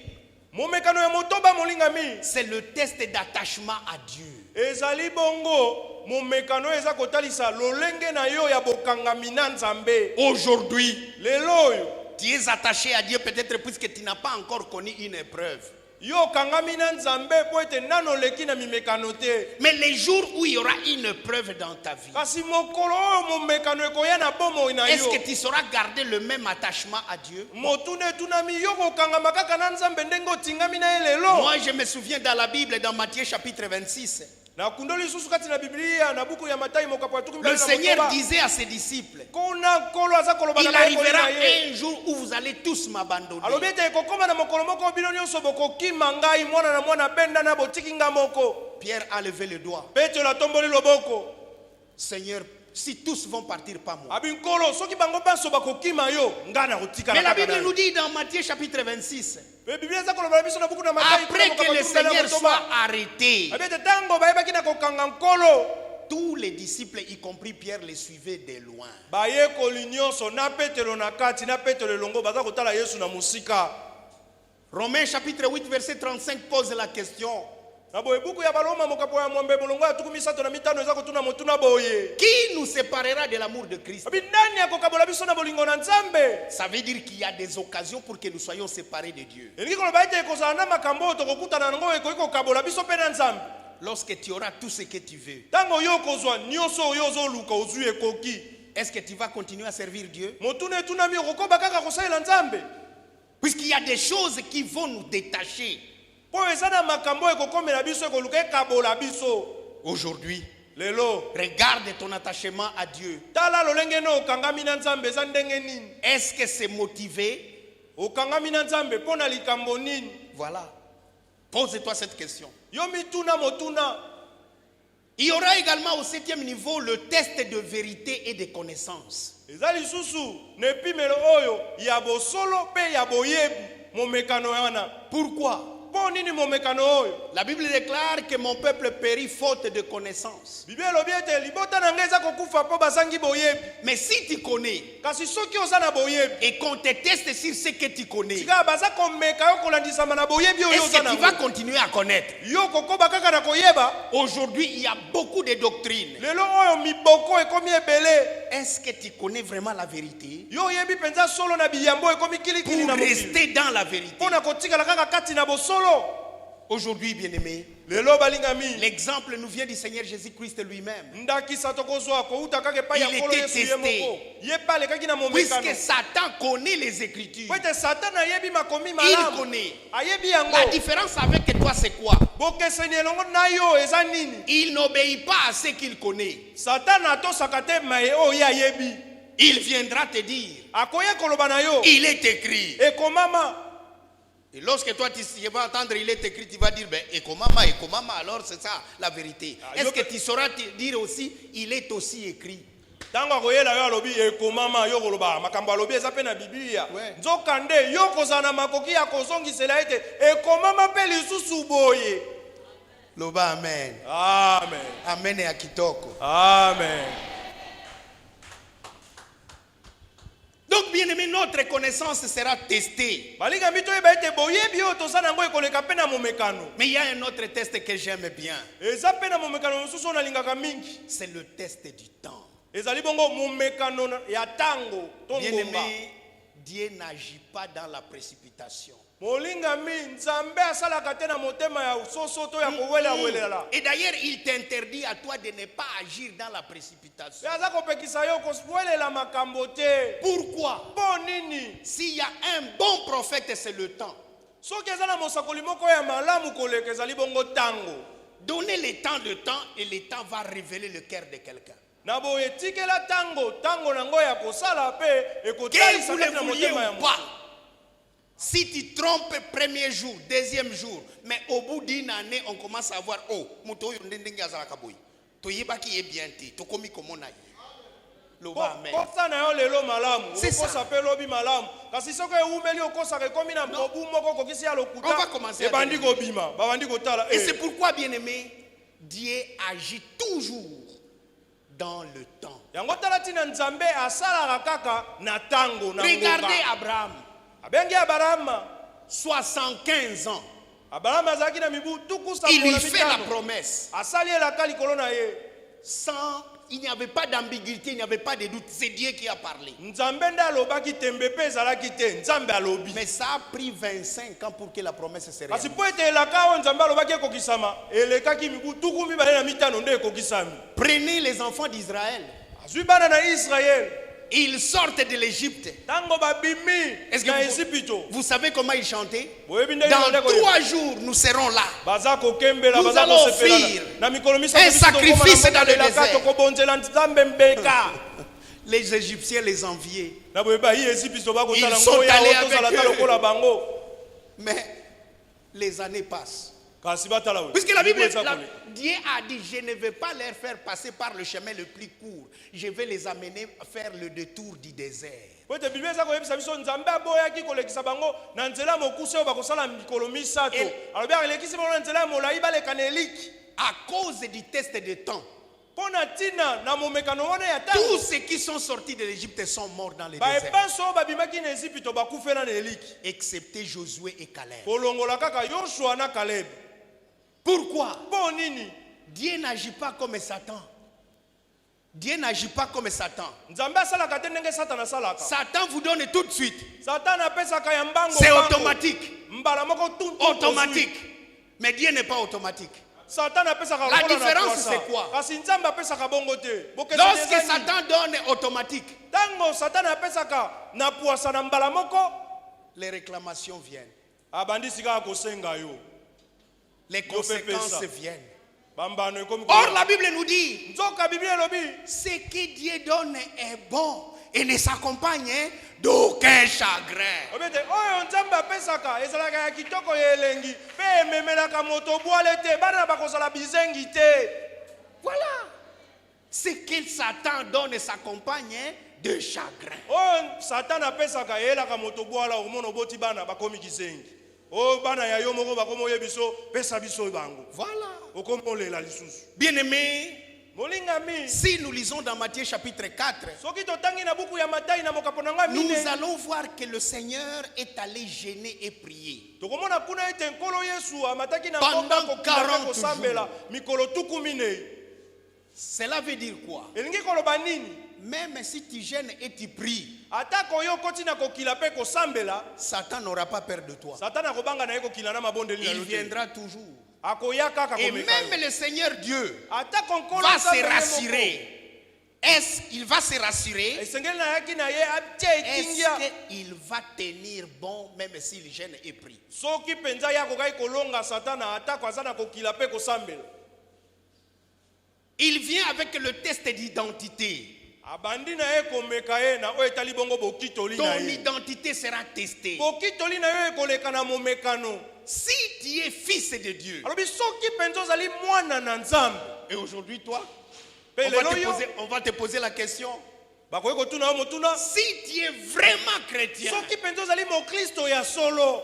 Momekano ya motoba molingami. c'est le test d'attachement à Dieu. Ezali bongo momekano eza kotalisa lolenge na yo ya bokangami na Nzambe. Aujourd'hui, Lelo oyo tu es attaché à Dieu peut-être puisque tu n'as pas encore connu une épreuve. yo kangami na Nzambe po ete nano leki na mimekano te. Mais les jours où il y aura une épreuve dans ta vie, Kasi mokolo oyo momekano ekoya na bomoi na est-ce yo. que tu sauras garder le même attachement à Dieu? Motune tunami yo kokangama kaka na Nzambe ndenge otingami na ye lelo. Moi, je me souviens dans la Bible, dans Matthieu chapitre 26, Na kundoli susu kati na Biblia na buku ya Matayi mokapo ya tukumi le na Seigneur motoba. disait à ses disciples, Kuna kolo aza koloba il na bayekoli arrivera na ye. un jour où vous allez tous m'abandonner. Alobi ete ekokoma na mokolo moko bino nyonso bokokima ngai mwana na mwana benda na botiki nga moko. Pierre a levé le doigt. Petelo atomboli loboko. Seigneur, si tous vont partir, pas moi. abi nkolo soki bango banso bakokima yo nga na kotika Mais na la kaka Bible na nous yo. dit dans Matthieu chapitre 26, Pe Biblia eza koloba na biso na buku na Matayi après que le Seigneur soit arrêté, abi ete tango bayebaki na kokanga nkolo tous les disciples, y compris Pierre, les suivaient de loin. bayekoli nyonso na petelo na kati na petelo elongo baza kotala yesu na mosika. Romains chapitre 8 verset 35 pose la question. Na boye buku ya baloma mokapo ya mwambe molongo ya tuku misato na mitano eza kotuna motuna boye. Qui nous séparera de l'amour de Christ? Abi nani akokabola biso na bolingo na Nzambe? Ça veut dire qu'il y a des occasions pour que nous soyons séparés de Dieu. Elingi koloba ete ekozala na makambo oyo tokokutana nango ekoki kokabola biso mpe na Nzambe. Lorsque tu auras tout ce que tu veux, Tango yo kozwa nyonso oyo ozoluka ozwi ekoki. est-ce que tu vas continuer à servir Dieu? Motuna etunami okokoba kaka kosalela Nzambe. Puisqu'il y a des choses qui vont nous détacher. Po eza na makambo ekokomela biso ekoluka ekabola biso. Aujourd'hui, Lelo regarde ton attachement à Dieu. tala lolenge no okangami na Nzambe eza ndenge nini? Est-ce que c'est motivé? Okangami na Nzambe mpo na likambo nini? Voilà. Pose-toi cette question. Yo mituna motuna. Il y aura également au 7e niveau le test de vérité et de connaissance. Eza lisusu na epimelo oyo ya bosolo mpe ya boyebi momekano wana. Pourquoi? Mpo nini momekano oyo? La Bible déclare que mon peuple périt faute de connaissance. Biblia elobi ete libota na ngai eza kokufa mpo bazangi boyebi. Mais si tu connais Kasi soki oza na boyebi et qu'on te teste sur ce que tu connais, tika baza komeka yo kolandisama na boyebi oyo est-ce oza que na tu vas yango. continuer à connaître? Yo kokoba kaka na koyeba. Aujourd'hui, il y a beaucoup de doctrines. Lelo oyo miboko ekomi ebele. Est-ce que tu connais vraiment la vérité? Yo oyebi mpenza solo na biyambo ekomi kilikili na Pour mokili. rester dans la vérité. Mpo na kotikala kaka kati na bosolo. Aujourd'hui, bien-aimés, Lelo balingami. l'exemple nous vient du Seigneur Jésus-Christ lui-même. Ndakisa tokozwa kouta kaka epai ya Il nkolo était Yesu ye testé. moko. Ye mpe alekaki na Puisque momekano. Satan connaît les Écritures, Po ete Satan ayebi makomi il malamu. connaît. Ayebi yango. La différence avec toi, c'est quoi? Bokeseni elongo na yo eza nini? Il n'obéit pas à ce qu'il connaît. Satan atosaka te maye oyo ye ayebi. Il viendra te dire, Akoya koloba na yo. il est écrit. Ekomama. Et lorsque toi tu vas entendre il est écrit, tu vas dire, ben, Ekomama, alors c'est ça la vérité. Est-ce que tu sauras te dire aussi, il est aussi écrit? Tango akoyela yo alobi ekomama yo koloba makambo alobi eza pe na Biblia. Ouais. Nzokande yo kozala na makoki ya kozongisela ete ekomama pe lisusu boye. Loba amen. Amen. Amen et akitoko. Amen. Donc bien aimé, notre connaissance sera testée. Balinga mito eba ete boyebi oyo toza nango ekoleka pe na momekano. Mais il y a un autre test que j'aime bien. Eza pe na momekano mosusu oyo nalingaka mingi. C'est le test du temps. Ezali bongo momekano ya tango to Bien ngomba. aimé, Dieu n'agit pas dans la précipitation. Molingami Nzambe asalaka te na motema ya soso to ya kowela. Et d'ailleurs, il t'interdit à toi de ne pas agir dans la précipitation. Aza kopekisa yo kowelela makambo te. Pourquoi? Mpo nini? S'il y a un bon prophète, c'est le temps. Soki eza na mosakoli moko ya malamu koleka ezali bongo tango. Donnez le temps et le temps va révéler le cœur de quelqu'un. Na boye tikela tango nango ya kosala pe Que ekotalisa vous kati na le vouliez motema ya ou moto. pas, si tu trompes premier jour, deuxième jour, mais au bout d'une année, on commence à voir, oh, muto yo ndenge azalaka boy. To yebaki ye bien te, to komi komona ye. Loba amen. Kosa na yo lelo malamu, C'est ça. okosa pe lobi malamu. Kasi soki eumeli okosaka ekomi na mobu moko kokisi ya On va lokuta. commencer à Ebandi dire. kobima, babandi kotala. Et c'est pourquoi, bien-aimé, Dieu agit toujours dans le temps. Yango tala tina Nzambe asalaka kaka na tango na Regardez ngonga. Abraham, Abengi Abraham. 75 ans. Abraham azalaki na mibu tuku Il lui na fait la mitano. promesse. Asali elaka likolo na ye. Il n'y avait pas d'ambiguïté, il n'y avait pas de doute. C'est Dieu qui a parlé. Nzambe nde alobaki tembe pe ezalaki te. Nzambe alobi. Mais ça a pris 25 ans pour que la promesse se Kasi réalise. po ete elaka oyo Nzambe alobaki ekokisama elekaki mibu tuku mibale na mitano nde ekokisami. Prenez les enfants d'Israël. Azwi bana na Israël. Ils sortent de l'Égypte. Tango babimi Est-ce na que Ezipito. vous savez comment ils chantaient? Boyebi ndenge Dans bandeko ye. 3 jours, nous serons là. Baza kokembela Nous baza allons kosepelana. offrir Na mikolo un misato biso sacrifice tokoma na dans le elaka désert. tokobonzela Nzambe mbeka. Les Égyptiens les enviaient. Na boyeba yi Ezipito bakotala Ils sont ngo ya allés otozala avec ta eux. lokola bango. Mais les années passent. kasi batala we. Puisque la Bible, Eza koleka. Dieu a dit, je ne vais pas les faire passer par le chemin le plus court. Je vais les amener à faire le détour du désert. Po ete Bible eza koyebisa biso Nzambe aboyaki kolekisa bango na nzela mokuse oyo bakosala mikolo misato. Alobi alekisi bango na nzela molai baleka na eliki. À cause du test de temps, Pona tina na momekano wana ya tous tango. ceux qui sont sortis de l'Égypte sont morts dans le Ba désert, epanso oyo babimaki na Ezipito bakufela na eliki. excepté Josué et Caleb. Kolongola kaka Yoshua na Caleb. Pourquoi? Po nini? Dieu n'agit pas comme Satan. Dieu n'agit pas comme Satan. Nzambe asalaka te ndenge Satana asalaka. Satan vous donne tout de suite. Satana apesaka ya mbango. C'est mbango. automatique. Mbala moko tout Automatique. Mais Dieu n'est pas automatique. Satana apesaka La lokola na différence, poisson. c'est quoi? Kasi Nzambe apesaka bongo te. Bokeseni Lorsque ezali. Satan donne automatique, Tango Satana apesaka na poisson na mbala moko, les réclamations viennent. abandisi kaka kosenga yo. Les conséquences viennent. Bambano ekomi ko. Or, la Bible nous dit, Nzoka Biblia elobi. ce que Dieu donne est bon et ne s'accompagne d'aucun chagrin. Obete oyo Nzambe apesaka ezalaka ya kitoko ya elengi pe ememelaka moto bwale te bana bakosala bizengi te. Voilà. Ce que Satan donne s'accompagne de chagrin. Oyo Satana apesaka elaka moto bwala omona oboti bana bakomi kizengi. O bana ya yo moko bakomo yebiso pesa biso bango. Voilà. Okomolela lisusu. Bien-aimés, Molingami. si nous lisons dans Matthieu chapitre 4, Soki totangi na buku ya Matayi na mokapo na nga nous mine. allons voir que le Seigneur est allé gêner et prier. Tokomona kuna ete nkolo Yesu amataki na Pendant mboka kokila 40 kosambela mikolo tuku mine. Cela veut dire quoi? Elingi koloba nini? Même si tu gênes et tu pries, Atako yo koti na kokila pe kosambela, Satan n'aura pas peur de toi. Satana kobanga na ye kokila na mabondeli na Il yo te. viendra toujours. Akoya kaka Et komeka yo. même le Seigneur Dieu Atako nkolo va se Nzambe ye moko. rassurer. Est-ce qu'il va se rassurer? Esengeli na yaki na ye atie ekingia. Est-ce qu'il va tenir bon même s'il gêne et prie? Soki penza ya kokai kolonga Satana atako aza na kokila pe kosambela. Il vient avec le test d'identité. Abandi na ye komeka ye na oyo etali bongo bokitoli na Ton ye. identité sera testée. Bokitoli na yo ekoleka na momekano. Si tu es fils de Dieu, Alobi soki penza ozali mwana na Nzambe. et aujourd'hui toi, Pe lelo yo on va te poser la question. bakoki kotuna yo motuna. Si tu es vraiment chrétien, Soki penza ozali mokristo ya solo.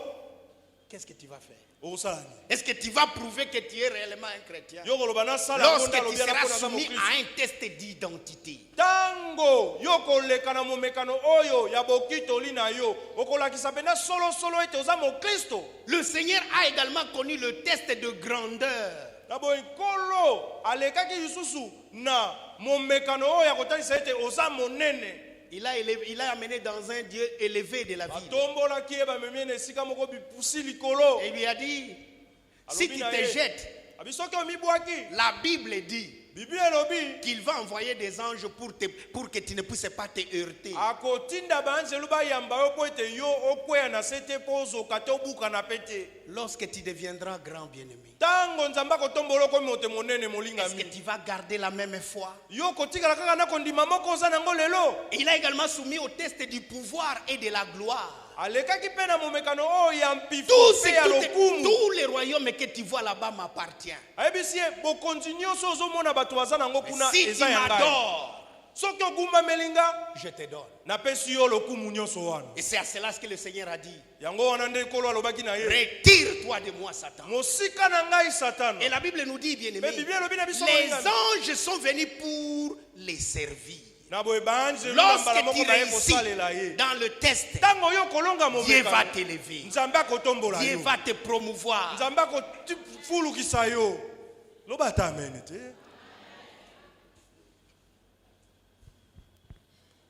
qu'est-ce que tu vas faire? Okosala nini? Est-ce que tu vas prouver que tu es réellement un chrétien? Yo koloba nasala yango Lorsque nde tu alobi ana seras mpo naza soumis mokristo. à un test d'identité, Tango yo koleka na momekano oyo ya bokitoli na yo okolakisa pena solo ete oza mokristo. le Seigneur a également connu le test de grandeur. Na boye nkolo alekaki lisusu na momekano oyo ya kotalisa ete oza monene. Il a amené dans un Dieu élevé de la vie. Batombolaki ye bamemi na esika moko bipusi likolo. Et il lui a dit, si Alobi tu na te ye, jettes, abi soki omibwaki la Bible dit Biblia elobi qu'il va envoyer des anges pour que tu ne puisses pas te heurter. akotinda baanjelu bayamba yo mpo ete yo okweya na se te mpo ozoka te obuka na pe te. Lorsque tu deviendras grand bien-aimé, Tango Nzambe akotombola okomi moto monene est-ce que molingami, tu vas garder la même foi? yo kotikala kaka na kondima moko oza nango lelo. Il a également soumis au test du pouvoir et de la gloire. Alekaki mpe na momekano oyo ya mpifu Tous mpe ya lokumu. les royaumes que tu vois là-bas m'appartiennent. ayebisi ye bokonzi nyonso ozomona bato baza nango kuna Si tu eza ya ngai. m'adores, Soki ogumbameli nga je te donne. napesi yo lokumu nyonso wana. Et c'est à cela que le Seigneur a dit, Yango wana nde nkolo alobaki na ye, retire-toi de moi, Satan. mosika na ngai Satana. Et la Bible nous dit, bien Mais aimé, Bible elobi na biso les molingami. anges sont venus pour les servir. Na boye baanjelu na mbala Lorsque moko tu baye réussis kosalela ye. dans le test, Ntango yo kolonga Dieu va momekano, t'élever. Nzambe akotombola Dieu yo. va te promouvoir. Nzambe akofulukisa yo. Loba ata amen te.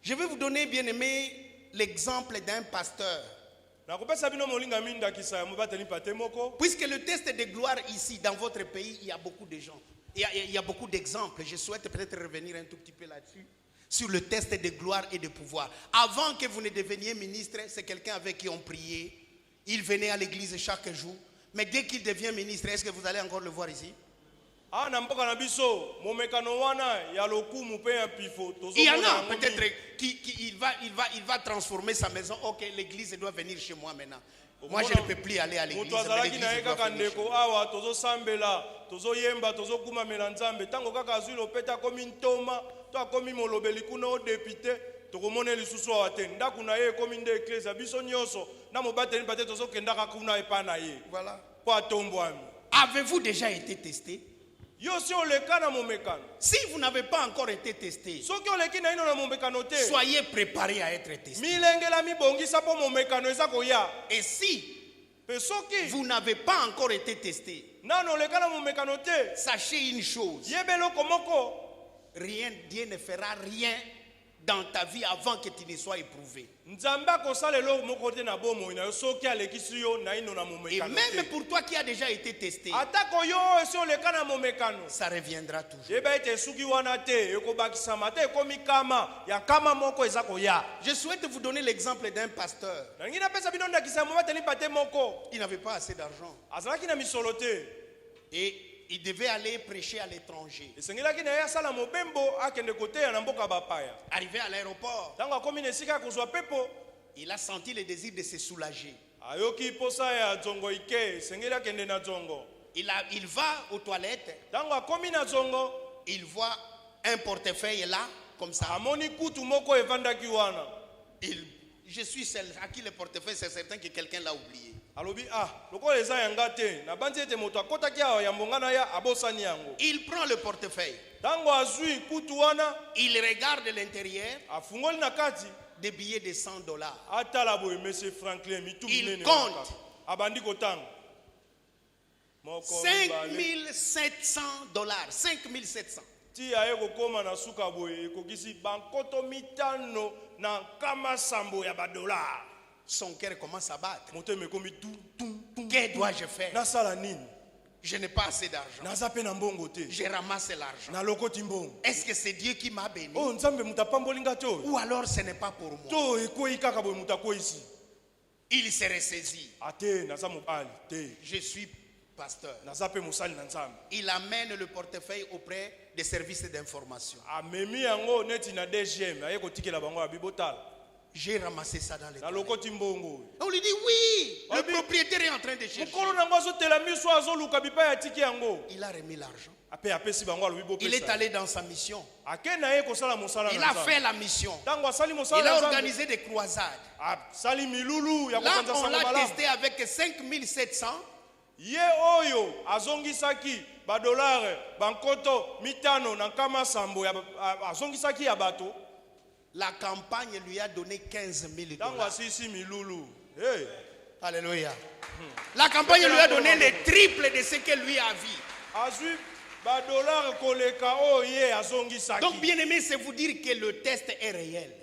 Je vais vous donner, bien aimé, l'exemple d'un pasteur. Nakopesa bino molingami ndakisa ya mobateli pate moko. Puisque le test de gloire ici, dans votre pays, il y a beaucoup de gens. Il y a beaucoup d'exemples. Je souhaite peut-être revenir un tout petit peu là-dessus. Sur le test de gloire et de pouvoir. Avant que vous ne deveniez ministre, c'est quelqu'un avec qui on priait. Il venait à l'église chaque jour. Mais dès qu'il devient ministre, est-ce que vous allez encore le voir ici? Ah na mboka na biso momekano wana ya lokumu pe ya pifo. Il y en a peut-être qui il va transformer sa maison. Ok, l'église doit venir chez moi maintenant. Moi, je ne peux plus aller à l'église. moto Mais azalaki l'église na ye doit kaka faire des ndeko choses. awa tozosambela tozoyemba tozokumamela nzambe ntango kaka azwi lopete akomi ntoma to akomi molobeli kuna odepute tokomona lisusu awa te ndako na ye ekomi nde eklezia biso nyonso na mobateli mpe te tozokendaka kuna epa na ye Voilà. mpo atombwami. Avez-vous déjà été testé? Yo si oleka na momekano Si vous n'avez pas encore été testé, soki oleki na ino na momekano te soyez préparés à être testés. milengela mibongisa mpo momekano eza koya. Et si Mpe soki vous n'avez pas encore été testé, nano oleka na momekano te sachez une chose. yeba eloko moko Rien, Dieu ne fera rien dans ta vie avant que tu ne sois éprouvé. nzambe akosala eloko moko te na bomoi na yo soki alekisi yo na ino na Et momekano même te. pour toi qui as déjà été testé, atako yo esi oleka na momekano ça reviendra toujours. yeba ete esuki wana te ekobakisama te ekomi kama ya kama moko eza koya. Je souhaite vous donner l'exemple d'un pasteur. nalingi napesa bino ndakisa mobateli pate moko Il n'avait pas assez d'argent. azalaki na misolo te Et il devait aller prêcher à l'étranger. esengelaki na ye asala mobembo akende koteya na mboka bapaya. Arrivé à l'aéroport, ntango akomi na esika ya kozwa pepo il a senti le désir de se soulager. ayoki posa ya zongo ike esengeli akende na zongo. Il va aux toilettes, ntango akomi na zongo il voit un portefeuille là, comme ça. amoni kutu moko evandaki wana. Je suis seul. À qui le portefeuille, c'est certain que quelqu'un l'a oublié. alobi lokola eza yanga te nabandi ete moto akotaki awa ya mbonga na ya abosani yango. Il prend le portefeuille. ntango azwi kutu wana Il regarde l'intérieur, afungoli na kati des billets de $100. atala boye monsieur Franklin mitu Il minene compte. wana. abandi kotanga moko mibale. $5,700. 5,700. ti aye kokóma na suka boye ekokisi bankoto mitano na nkama sambo ya badolar. Son cœur commence à battre. motema ekomi tu Que dois-je faire? nasala nini Je n'ai pas assez d'argent. naza mpe na mbongo te Je ramasse l'argent. nalokoti mbongo. Est-ce que c'est Dieu qui m'a béni? oyo nzambe moto apamboli nga te oyo Ou alors ce n'est pas pour moi? to ekwei kaka boye moto akweyisi Il se ressaisit. ate naza mobali te Je suis pasteur. naza mpe mosali na nzambe. Il amène le portefeuille auprès des services d'information. amemi yango neti na dgm aye kotikela bango ya bibotala J'ai ramassé ça dans les toilettes. nalokoti mbongo. On lui dit oui, le Abi- propriétaire est en train de chercher. mokolo nango azotela miso azoluka bipai atiki yango Il a remis l'argent. ape apesi bango alobi Il est bopesa allé dans sa mission. ake na ye kosala mosala Il na a nzambe. fait la mission. ntango asali mosala Il na a nzambe organisé des croisades. asali milulu ya Là, kopanza on sango l'a malamu. testé avec 5,700. ye oyo azongisaki badolare bankoto mitano na nkama sambo azongisaki ya bato. La campagne lui a donné 15 000 ntango dollars. asisi milulu hey. Alléluia. La campagne lui a donné le triple de ce que lui a vu. azwi badolare koleka oyo ye azongisaki. Donc, bien aimé, c'est vous dire que le test est réel.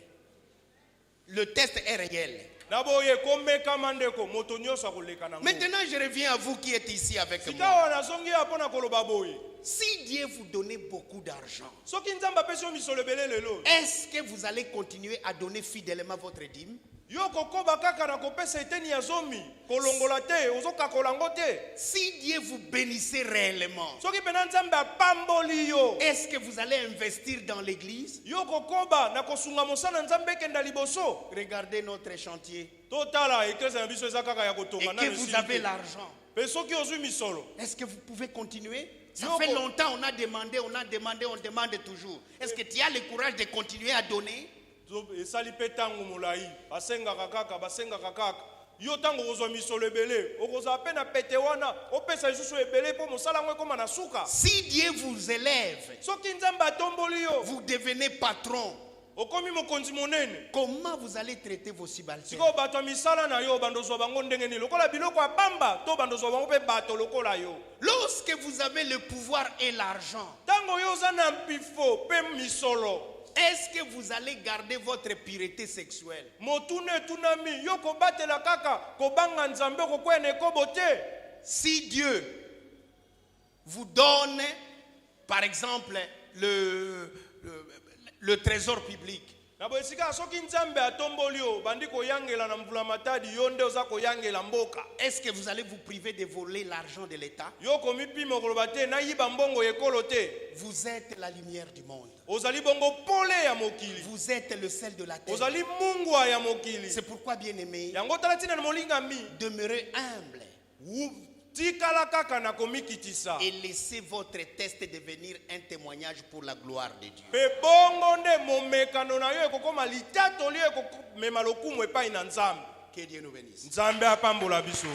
Le test est réel. na boye komekama ndeko moto nyonso akoleka nango. Maintenant, je reviens à vous qui êtes ici avec sika moi. oyo nazongi ya mpo na koloba boye Si Dieu vous donnait beaucoup d'argent, soki nzambe apesi yo misolo ebele lelo est-ce que vous allez continuer à donner fidèlement votre dîme? yo kokoba kaka na kopesa eteni ya zomi kolongola te ozokakola yango te. Si Dieu vous bénissait réellement, soki mpena nzambe apamboli yo est-ce que vous allez investir dans l'église? yo kokoba na kosunga mosala nzambe ekenda liboso. Regardez notre chantier. totala eklesa na biso eza kaka ya Et kotonga que nanu vous esili avez te. l'argent. mpe soki ozwi misolo Est-ce que vous pouvez continuer? Ça Yo, fait ko- longtemps, on a demandé, on demande toujours. Est-ce que tu as le courage de continuer à donner? esali mpe ntango molai basengaka kaka yo ntango okozwa misolo ebele okozala mpe na pete wana opesa lisusu ebele mpo mosala yango ekóma na suka. Si Dieu vous élève, soki nzambe atomboli yo vous devenez patron. okomi mokonzi monene. Comment vous allez traiter vos subalternes? sikoyo bato ya misala na yo bandozwa bango ndenge nini lokola biloko ya pamba to bandozwa bango mpe bato lokola yo. Lorsque vous avez le pouvoir et l'argent, ntango yo oza na mpifo mpe misolo est-ce que vous allez garder votre pureté sexuelle? motuna etunami yo kobatela kaka kobanga nzambe kokwena ekobo te. Si Dieu vous donne, par exemple, le trésor public, na bo esika soki nzambe atomboli yo bandi koyangela na mvula matadi yo nde oza koyangela mboka. Est-ce que vous allez vous priver de voler l'argent de l'État? Yo komipima koloba te na yiba mbongo ekolo te. Vous êtes la lumière du monde. Ozali bongo pole ya mokili. Vous êtes le sel de la terre. Ozali mungwa ya mokili. C'est pourquoi, bien-aimés, Yango tala tina na molinga mi. demeurez humble Tikala kaka na komikitisa. et laissez votre test devenir un témoignage pour la gloire de Dieu. Pe bongo nde momekano na yo ekokoma litato li ekomema lokumu epai na Nzambe. Que Dieu nous bénisse. Nzambe apambola biso.